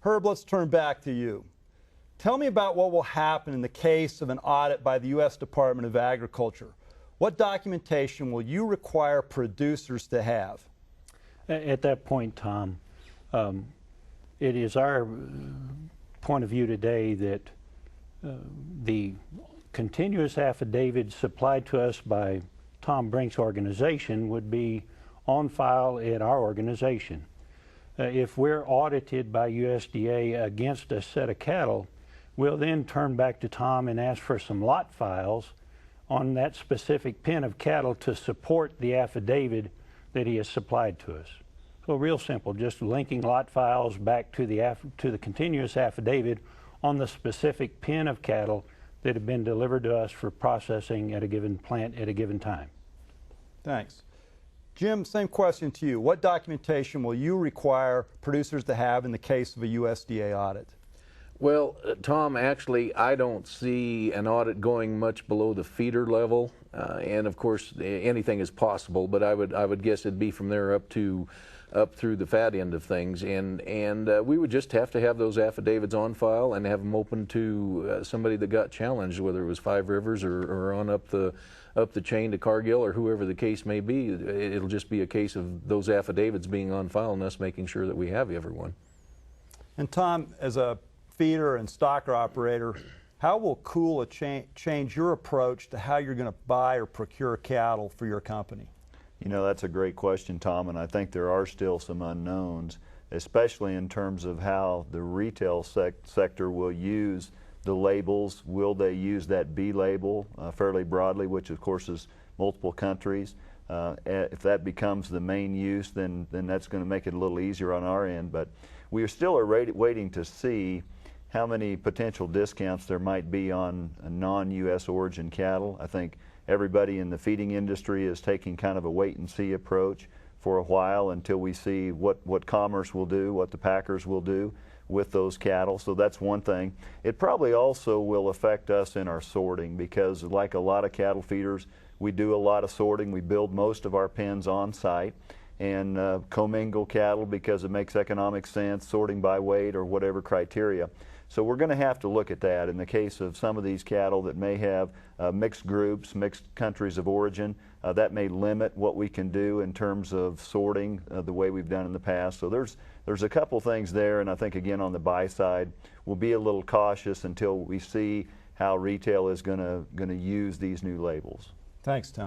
Herb, let's turn back to you. Tell me about what will happen in the case of an audit by the U.S. Department of Agriculture. What documentation will you require producers to have? At that point, Tom, it is our point of view today that the continuous affidavit supplied to us by Tom Brink's organization would be on file at our organization. If we're audited by USDA against a set of cattle, we'll then turn back to Tom and ask for some lot files on that specific pen of cattle to support the affidavit that he has supplied to us. So real simple, just linking lot files back to the continuous affidavit on the specific pen of cattle that have been delivered to us for processing at a given plant at a given time. Thanks. Jim, same question to you. What documentation will you require producers to have in the case of a USDA audit? Well, Tom, actually, I don't see an audit going much below the feeder level, and of course, anything is possible. But I would guess it'd be from there up through the fat end of things, and we would just have to have those affidavits on file and have them open to somebody that got challenged, whether it was Five Rivers or on up the chain to Cargill or whoever the case may be. It'll just be a case of those affidavits being on file and us making sure that we have everyone. And Tom, as a feeder and stocker operator, how will COOL change your approach to how you're going to buy or procure cattle for your company? You know, that's a great question, Tom, and I think there are still some unknowns, especially in terms of how the retail sector will use the labels. Will they use that B label fairly broadly, which of course is multiple countries? If that becomes the main use, then that's going to make it a little easier on our end, but we still are waiting to see how many potential discounts there might be on non-U.S. origin cattle. I think everybody in the feeding industry is taking kind of a wait-and-see approach for a while until we see what commerce will do, what the packers will do with those cattle. So that's one thing. It probably also will affect us in our sorting because, like a lot of cattle feeders, we do a lot of sorting. We build most of our pens on site and commingle cattle because it makes economic sense, sorting by weight or whatever criteria. So we're going to have to look at that. In the case of some of these cattle that may have mixed groups, mixed countries of origin, that may limit what we can do in terms of sorting the way we've done in the past. So there's a couple things there, and I think again on the buy side, we'll be a little cautious until we see how retail is going to use these new labels. Thanks, Tom.